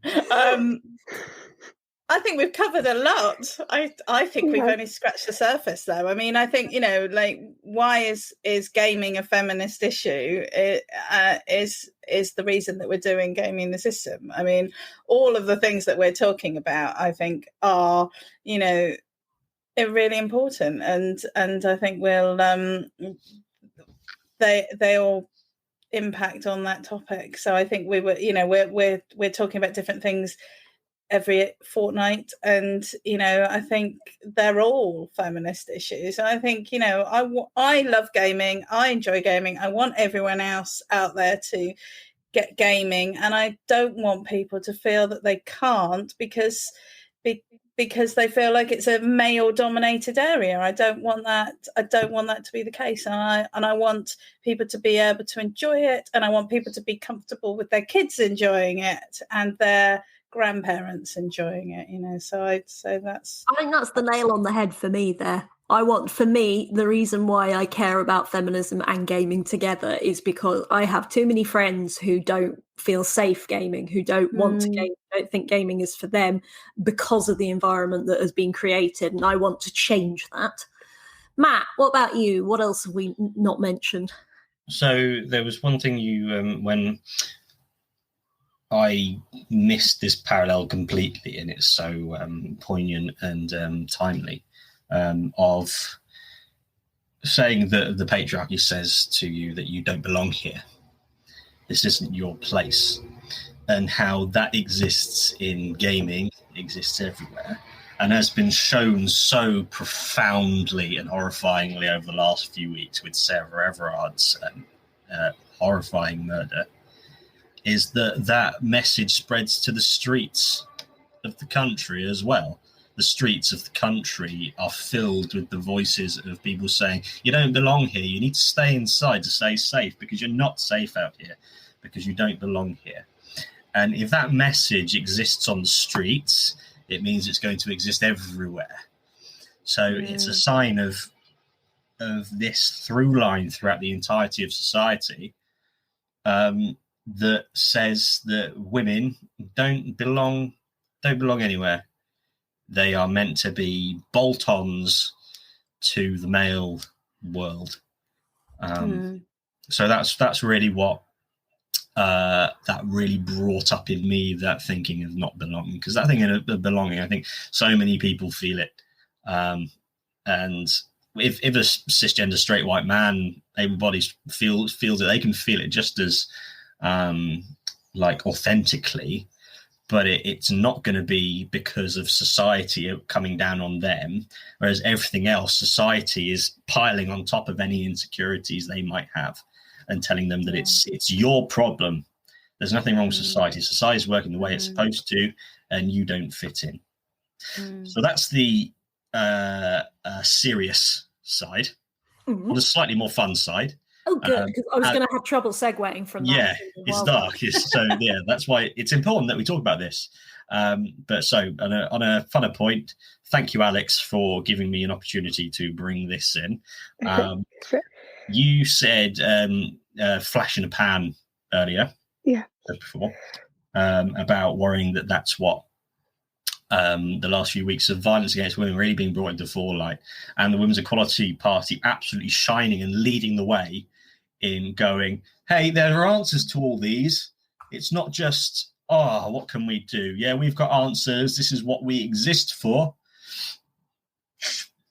I think we've covered a lot. I think we've only scratched the surface, though. I mean, I think, why is gaming a feminist issue? It is the reason that we're doing Gaming the System. I mean, all of the things that we're talking about, I think, are, really important, and I think we'll they all impact on that topic. So I think we're talking about different things every fortnight, and I think they're all feminist issues. And I think I love gaming, I enjoy gaming, I want everyone else out there to get gaming, and I don't want people to feel that they can't because because they feel like it's a male-dominated area. I don't want that. I don't want that to be the case, and I want people to be able to enjoy it, and I want people to be comfortable with their kids enjoying it and their grandparents enjoying it. So I'd say I think that's the nail on the head for me there. For me, the reason why I care about feminism and gaming together is because I have too many friends who don't feel safe gaming, who don't want to game, don't think gaming is for them because of the environment that has been created, and I want to change that. Matt, what about you? What else have we not mentioned? So there was one thing when I missed this parallel completely, and it's so poignant and timely, of saying that the patriarchy says to you that you don't belong here. This isn't your place. And how that exists in gaming, exists everywhere, and has been shown so profoundly and horrifyingly over the last few weeks with Sarah Everard's horrifying murder, is that message spreads to the streets of the country as well. The streets of the country are filled with the voices of people saying, you don't belong here. You need to stay inside to stay safe, because you're not safe out here, because you don't belong here. And if that message exists on the streets, it means it's going to exist everywhere. So it's a sign of this through line throughout the entirety of society, that says that women don't belong anywhere. They are meant to be bolt-ons to the male world. So that's really what that really brought up in me, that thinking of not belonging, because that thing of belonging, I think so many people feel it. And if a cisgender straight white man, able-bodied feels it, they can feel it just as authentically, but it's not going to be because of society coming down on them, whereas everything else, society is piling on top of any insecurities they might have and telling them that it's your problem. There's nothing wrong with society. Society's working the way it's supposed to, and you don't fit in. So that's the serious side. On the slightly more fun side, oh, good, because I was going to have trouble segueing from that. Yeah, it's dark. So yeah, that's why it's important that we talk about this. But so on a funner point, thank you, Alex, for giving me an opportunity to bring this in. You said flash in a pan earlier. Yeah. Before, about worrying that that's what the last few weeks of violence against women really being brought into forelight, and the Women's Equality Party absolutely shining and leading the way in going, hey, there are answers to all these. It's not just, what can we do? Yeah, we've got answers. This is what we exist for.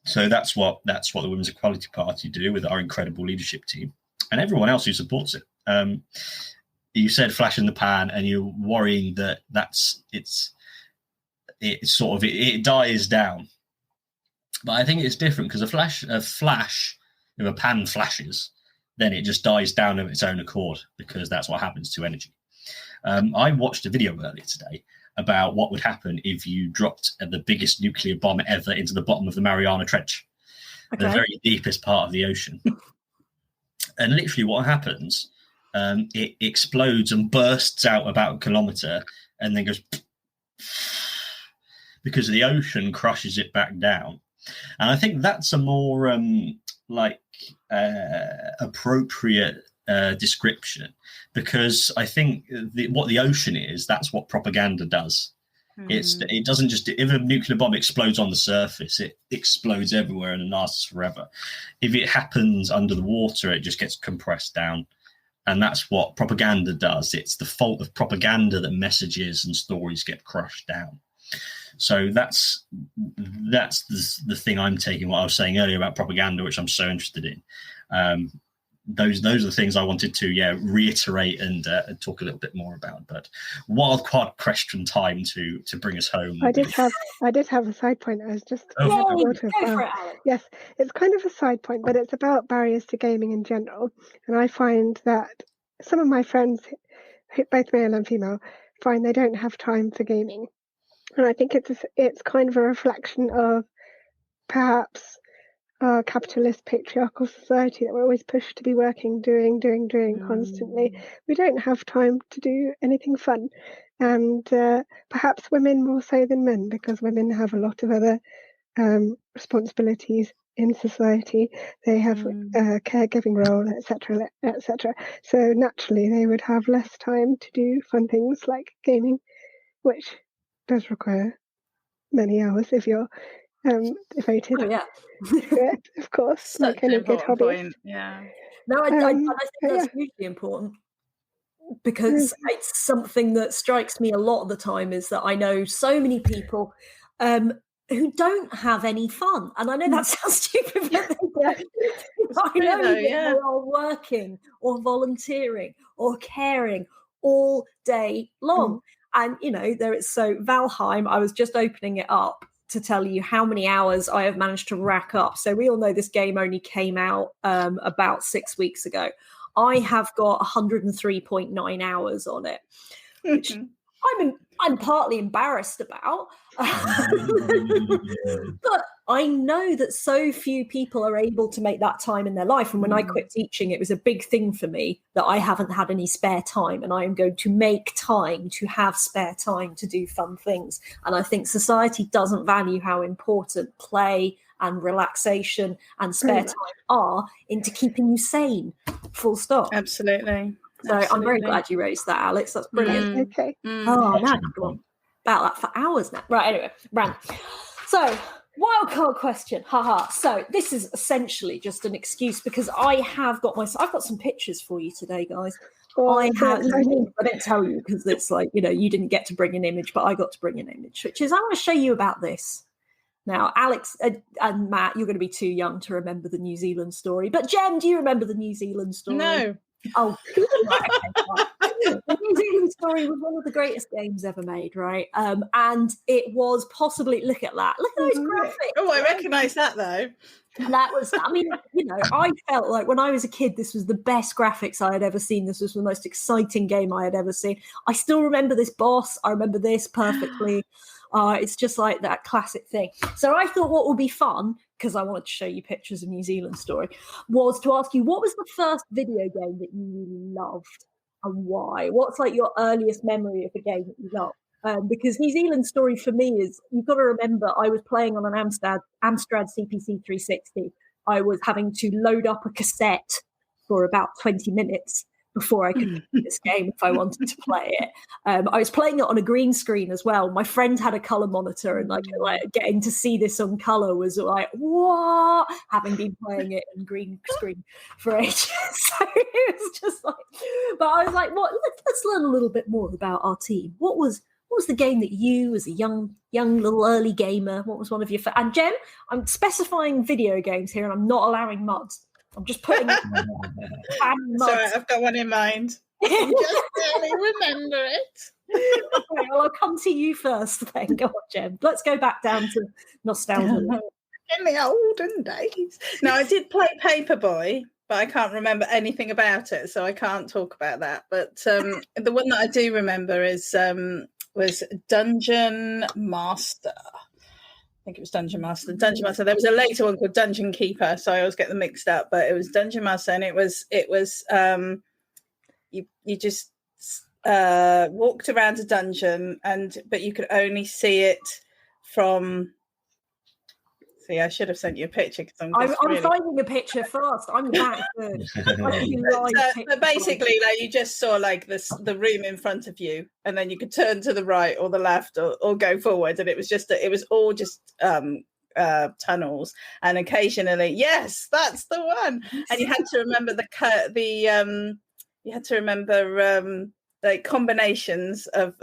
So that's what the Women's Equality Party do with our incredible leadership team and everyone else who supports it. You said flash in the pan, and you're worrying that it dies down. But I think it's different, because a flash, if a pan flashes, then it just dies down of its own accord, because that's what happens to energy. I watched a video earlier today about what would happen if you dropped the biggest nuclear bomb ever into the bottom of the Mariana Trench, the very deepest part of the ocean. And literally what happens, it explodes and bursts out about a kilometre and then goes because the ocean crushes it back down. And I think that's a more appropriate description, because I think what the ocean is, that's what propaganda does. It doesn't just, if a nuclear bomb explodes on the surface, it explodes everywhere and it lasts forever. If it happens under the water, it just gets compressed down. And that's what propaganda does. It's the fault of propaganda that messages and stories get crushed down. So that's the thing I'm taking, what I was saying earlier about propaganda, which I'm so interested in. Those are the things I wanted to reiterate and talk a little bit more about. But wild card question time to bring us home. I did have a side point. I was just yes, it's kind of a side point, but it's about barriers to gaming in general. And I find that some of my friends, both male and female, find they don't have time for gaming. And I think it's kind of a reflection of perhaps our capitalist patriarchal society, that we're always pushed to be working, doing constantly. We don't have time to do anything fun. And perhaps women more so than men, because women have a lot of other responsibilities in society. They have a caregiving role, etc., etc. So naturally, they would have less time to do fun things like gaming, which does require many hours if you're devoted Oh, yeah. to it, of course, Such like an any good important hobby. point. Yeah. No, I think but that's hugely important, because it's something that strikes me a lot of the time, is that I know so many people who don't have any fun. And I know that sounds stupid, but I know that they are working or volunteering or caring all day long. And, you know, there is, so Valheim, I was just opening it up to tell you how many hours I have managed to rack up. So we all know this game only came out about 6 weeks ago. I have got 103.9 hours on it, which I'm partly embarrassed about. But I know that so few people are able to make that time in their life. And when I quit teaching, it was a big thing for me that I haven't had any spare time, and I am going to make time to have spare time to do fun things. And I think society doesn't value how important play and relaxation and spare time are into keeping you sane, full stop. Absolutely. So I'm very glad you raised that, Alex. That's brilliant. Okay. Oh, now about that for hours now. Right, anyway, ran. So, wild card question. Haha. So this is essentially just an excuse, because I've got some pictures for you today, guys. I didn't tell you because it's like, you know, you didn't get to bring an image, but I got to bring an image, which is, I want to show you about this. Now, Alex and Matt, you're going to be too young to remember the New Zealand story. But Jem, do you remember the New Zealand story? No. Oh, right, okay. The New Zealand story was one of the greatest games ever made, right? And it was possibly, look at those graphics. Oh, I recognise that though. That was, I mean, you know, I felt like when I was a kid, this was the best graphics I had ever seen. This was the most exciting game I had ever seen. I still remember this boss. I remember this perfectly. It's just like that classic thing. So I thought what would be fun, because I wanted to show you pictures of New Zealand story, was to ask you, what was the first video game that you really loved and why? What's like your earliest memory of a game that you loved? Because New Zealand story for me is, you've got to remember, I was playing on an Amstrad CPC 360. I was having to load up a cassette for about 20 minutes before I could play this game if I wanted to play it. I was playing it on a green screen as well. My friend had a color monitor, and like getting to see this on color was like, what? Having been playing it in green screen for ages. So it was just like, but I was like, let's learn a little bit more about our team. What was the game that you, as a young little early gamer, what was one of your and Jem, I'm specifying video games here, and I'm not allowing muds. I'm just putting Sorry, I've got one in mind. I can just barely remember it. Okay, well, I'll come to you first then. Go on, Jem. Let's go back down to nostalgia. In the olden days. No, I did play Paperboy, but I can't remember anything about it, so I can't talk about that. But the one that I do remember was Dungeon Master. I think it was Dungeon Master. There was a later one called Dungeon Keeper, so I always get them mixed up. But it was Dungeon Master, and it was you just walked around a dungeon, but you could only see it from. See, I should have sent you a picture because I'm finding a picture first. I'm that good. But basically, like, you just saw like the room in front of you, and then you could turn to the right or the left or go forward, and it was all just tunnels, and occasionally, yes, that's the one. And you had to remember like combinations of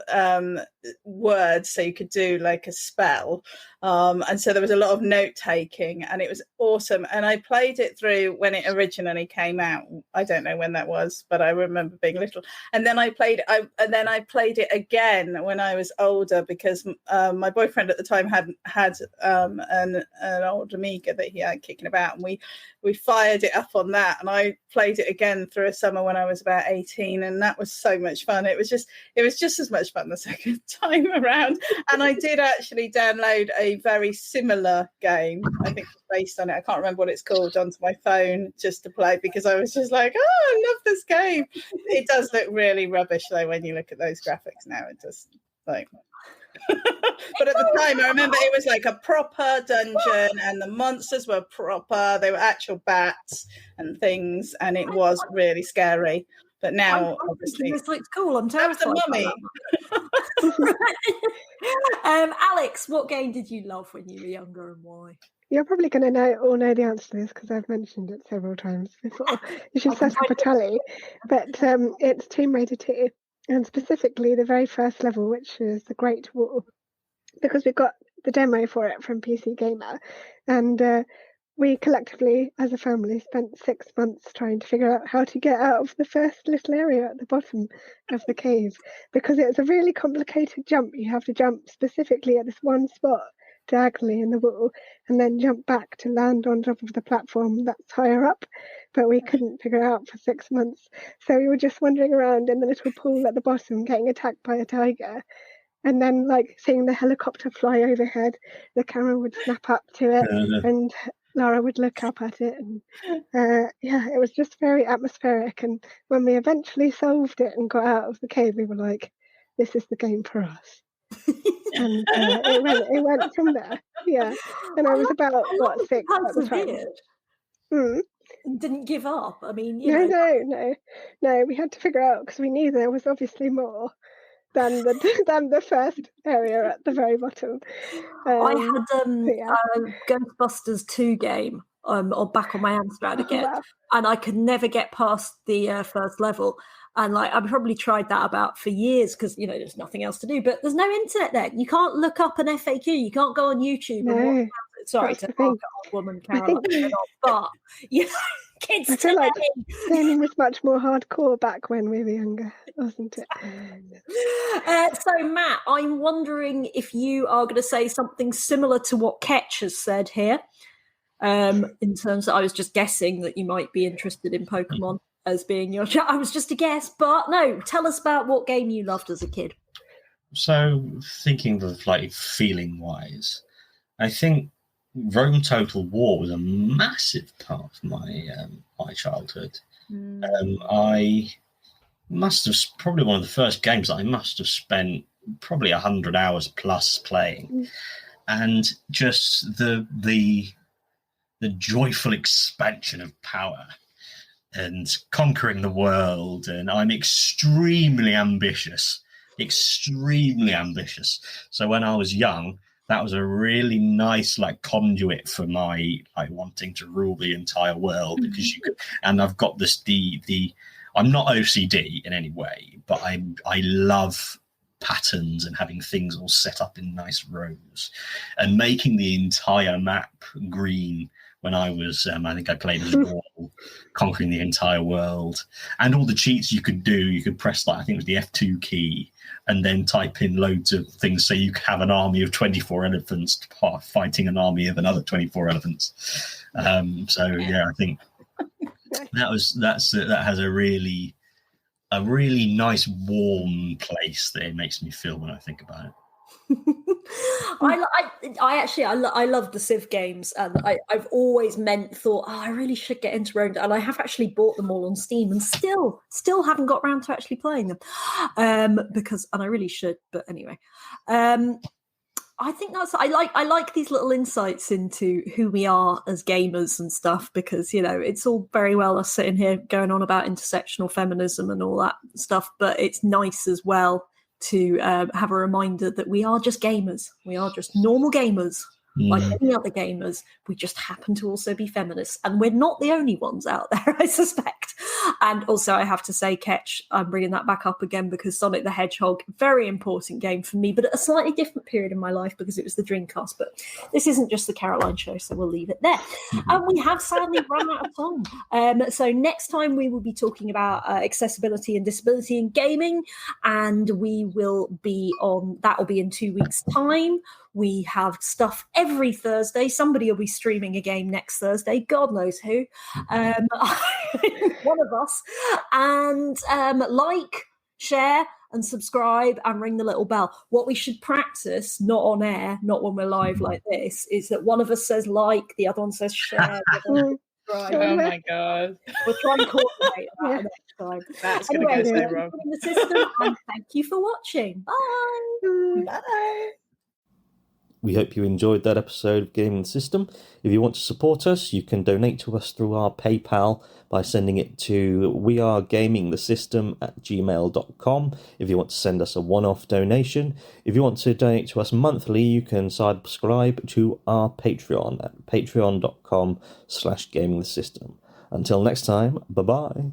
words, so you could do like a spell, and so there was a lot of note taking, and it was awesome. And I played it through when it originally came out. I don't know when that was, but I remember being little. And then I played it again when I was older, because my boyfriend at the time had an old Amiga that he had kicking about, and we fired it up on that, and I played it again through a summer when I was about 18, and that was so much fun. fun. It was just as much fun the second time around. And I did actually download a very similar game, I think based on it. I can't remember what it's called, onto my phone just to play, because I was just like, oh, I love this game. It does look really rubbish though when you look at those graphics now. It just like but at the time I remember it was like a proper dungeon and the monsters were proper, they were actual bats and things, and it was really scary. But now obviously this looks cool. I'm terrified. Mummy. Alex, what game did you love when you were younger and why? You're probably going to all know the answer to this because I've mentioned it several times before. You should set up a tally. But it's Tomb Raider 2, and specifically the very first level, which is the Great Wall, because we got the demo for it from PC Gamer, and we collectively, as a family, spent 6 months trying to figure out how to get out of the first little area at the bottom of the cave, because it's a really complicated jump. You have to jump specifically at this one spot diagonally in the wall and then jump back to land on top of the platform that's higher up, but we couldn't figure it out for 6 months. So we were just wandering around in the little pool at the bottom getting attacked by a tiger, and then like seeing the helicopter fly overhead, the camera would snap up to it and Laura would look up at it, and it was just very atmospheric. And when we eventually solved it and got out of the cave, we were like, this is the game for us. And it went from there. Yeah. And I was about 6 at the time. Didn't give up. I mean, no. We had to figure out, because we knew there was obviously more than the first area at the very bottom. I had Ghostbusters 2 game back on my Amstrad again, and I could never get past the first level. And like I've probably tried that about for years because there's nothing else to do. But there's no internet there. You can't look up an FAQ. You can't go on YouTube. No, sorry to mark old woman Caroline, but kids. I feel like gaming was much more hardcore back when we were younger, wasn't it? So Matt, I'm wondering if you are going to say something similar to what Ketch has said here. In terms of, I was just guessing that you might be interested in Pokemon as being your I was just a guess, but no, tell us about what game you loved as a kid. So thinking of like feeling wise, I think Rome Total War was a massive part of my childhood. I must have probably one of the first games that I must have spent probably 100 hours plus playing, and just the joyful expansion of power and conquering the world. And I'm extremely ambitious. So when I was young, that was a really nice conduit for my wanting to rule the entire world, because you could, and I've got this I'm not OCD in any way, but I love patterns and having things all set up in nice rows and making the entire map green. When I was, I think I played as Wall, conquering the entire world, and all the cheats you could do. You could press I think it was the F2 key, and then type in loads of things, so you could have an army of 24 elephants fighting an army of another 24 elephants. I think that has a really nice warm place that it makes me feel when I think about it. I love the Civ games, and I've always thought, I really should get into Rome, and I have actually bought them all on Steam, and still haven't got around to actually playing them, and I really should. But anyway, I think I like these little insights into who we are as gamers and stuff, because it's all very well us sitting here going on about intersectional feminism and all that stuff, but it's nice as well to have a reminder that we are just gamers. We are just normal gamers, like any other gamers. We just happen to also be feminists, and we're not the only ones out there, I suspect. And also, I have to say, Ketch, I'm bringing that back up again because Sonic the Hedgehog, very important game for me, but at a slightly different period in my life because it was the Dreamcast. But this isn't just the Caroline show, so we'll leave it there. And we have sadly run out of time. So next time we will be talking about accessibility and disability in gaming, and we will be that will be in 2 weeks' time. We have stuff every Thursday. Somebody will be streaming a game next Thursday. God knows who. One of us. And like, share and subscribe and ring the little bell. What we should practice, not on air, not when we're live like this, is that one of us says like, the other one says share. Oh my God. We'll try and coordinate that next time. That's going to go so wrong. The system, and thank you for watching. Bye. Bye. We hope you enjoyed that episode of Gaming the System. If you want to support us, you can donate to us through our PayPal by sending it to wearegamingthesystem@gmail.com if you want to send us a one-off donation. If you want to donate to us monthly, you can subscribe to our Patreon at patreon.com/gamingthesystem. Until next time, bye-bye.